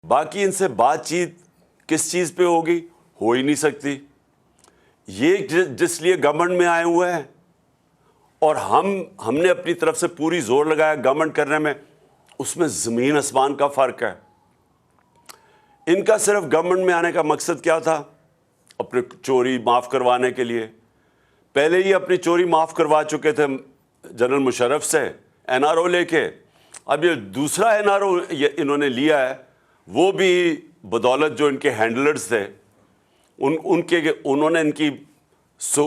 باقی ان سے بات چیت کس چیز پہ ہوگی؟ ہو ہی نہیں سکتی. یہ جس لیے گورنمنٹ میں آئے ہوئے ہیں اور ہم نے اپنی طرف سے پوری زور لگایا گورنمنٹ کرنے میں، اس میں زمین آسمان کا فرق ہے. ان کا صرف گورنمنٹ میں آنے کا مقصد کیا تھا؟ اپنے چوری معاف کروانے کے لیے. پہلے ہی اپنی چوری معاف کروا چکے تھے جنرل مشرف سے این آر او لے کے. اب یہ دوسرا این آر او انہوں نے لیا ہے، وہ بھی بدولت جو ان کے ہینڈلرز تھے انہوں نے ان کی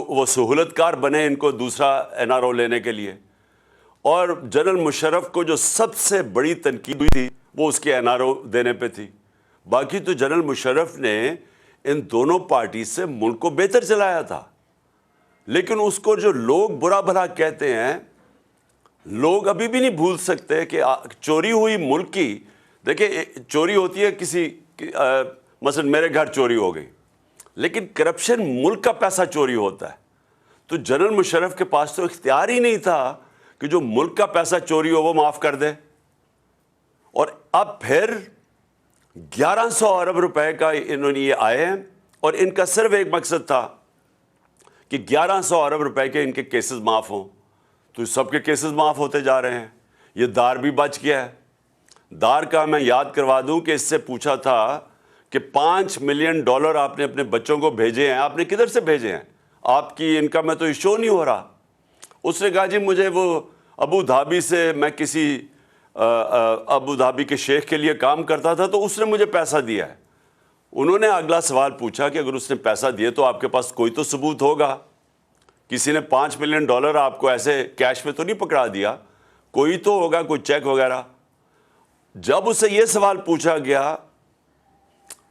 وہ سہولت کار بنے ان کو دوسرا این آر او لینے کے لیے. اور جنرل مشرف کو جو سب سے بڑی تنقید ہوئی تھی وہ اس کے این آر او دینے پہ تھی. باقی تو جنرل مشرف نے ان دونوں پارٹی سے ملک کو بہتر چلایا تھا. لیکن اس کو جو لوگ برا بھلا کہتے ہیں، لوگ ابھی بھی نہیں بھول سکتے کہ چوری ہوئی ملک کی. دیکھیں چوری ہوتی ہے کسی مثلا میرے گھر چوری ہو گئی، لیکن کرپشن ملک کا پیسہ چوری ہوتا ہے. تو جنرل مشرف کے پاس تو اختیار ہی نہیں تھا کہ جو ملک کا پیسہ چوری ہو وہ معاف کر دے. اور اب پھر 1100 ارب روپے کا انہوں نے یہ آئے ہیں، اور ان کا صرف ایک مقصد تھا کہ 1100 ارب روپے کے ان کے کیسز معاف ہوں. تو سب کے کیسز معاف ہوتے جا رہے ہیں. یہ دار بھی بچ گیا ہے. دار کا میں یاد کروا دوں کہ اس سے پوچھا تھا کہ $5 ملین آپ نے اپنے بچوں کو بھیجے ہیں، آپ نے کدھر سے بھیجے ہیں؟ آپ کی انکم میں تو یہ شو نہیں ہو رہا. اس نے کہا جی مجھے وہ ابو دھابی سے میں کسی ابو دھابی کے شیخ کے لیے کام کرتا تھا تو اس نے مجھے پیسہ دیا ہے. انہوں نے اگلا سوال پوچھا کہ اگر اس نے پیسہ دیے تو آپ کے پاس کوئی تو ثبوت ہوگا. کسی نے $5 ملین آپ کو ایسے کیش میں تو نہیں پکڑا دیا، کوئی تو ہوگا، کوئی چیک وغیرہ. جب اسے یہ سوال پوچھا گیا،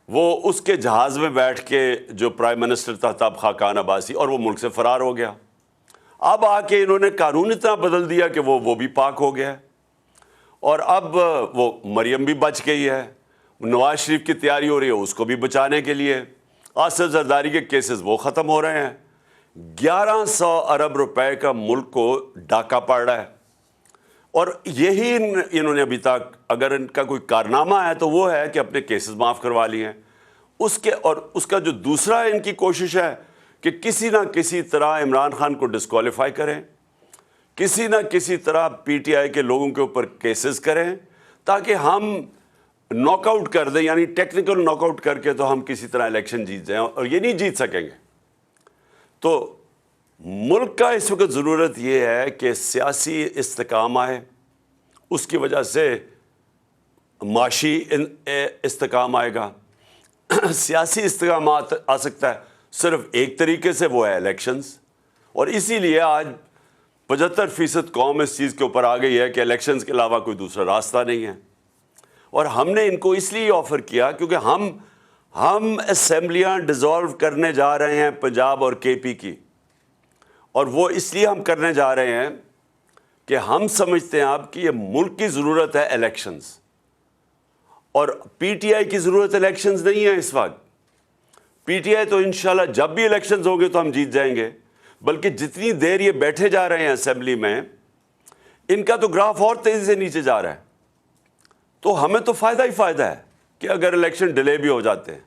وہ اس کے جہاز میں بیٹھ کے جو پرائم منسٹر تھا تب خاقان عباسی، اور وہ ملک سے فرار ہو گیا. اب آ کے انہوں نے قانون اتنا بدل دیا کہ وہ بھی پاک ہو گیا. اور اب وہ مریم بھی بچ گئی ہے. نواز شریف کی تیاری ہو رہی ہے اس کو بھی بچانے کے لیے. آصف زرداری کے کیسز وہ ختم ہو رہے ہیں. 1100 ارب روپے کا ملک کو ڈاکہ پڑ رہا ہے. اور یہی انہوں نے ابھی تک اگر ان کا کوئی کارنامہ ہے تو وہ ہے کہ اپنے کیسز معاف کروا لیے ہیں. اور اس کا جو دوسرا ان کی کوشش ہے کہ کسی نہ کسی طرح عمران خان کو ڈسکوالیفائی کریں، کسی نہ کسی طرح پی ٹی آئی کے لوگوں کے اوپر کیسز کریں تاکہ ہم ناک آؤٹ کر دیں، یعنی ٹیکنیکل ناک آؤٹ کر کے تو ہم کسی طرح الیکشن جیت جائیں، اور یہ نہیں جیت سکیں گے. تو ملک کا اس وقت ضرورت یہ ہے کہ سیاسی استحکام آئے، اس کی وجہ سے معاشی استحکام آئے گا. سیاسی استحکام آ سکتا ہے صرف ایک طریقے سے، وہ ہے الیکشنز. اور اسی لیے آج 75% قوم اس چیز کے اوپر آ گئی ہے کہ الیکشنز کے علاوہ کوئی دوسرا راستہ نہیں ہے. اور ہم نے ان کو اس لیے آفر کیا کیونکہ ہم اسمبلیاں ڈیزالو کرنے جا رہے ہیں پنجاب اور کے پی کی. اور وہ اس لیے ہم کرنے جا رہے ہیں کہ ہم سمجھتے ہیں اب کہ یہ ملک کی ضرورت ہے الیکشنز، اور پی ٹی آئی کی ضرورت الیکشنز نہیں ہے اس وقت. پی ٹی آئی تو انشاءاللہ جب بھی الیکشنز ہوں گے تو ہم جیت جائیں گے، بلکہ جتنی دیر یہ بیٹھے جا رہے ہیں اسمبلی میں، ان کا تو گراف اور تیزی سے نیچے جا رہا ہے. تو ہمیں تو فائدہ ہی فائدہ ہے کہ اگر الیکشن ڈیلے بھی ہو جاتے ہیں.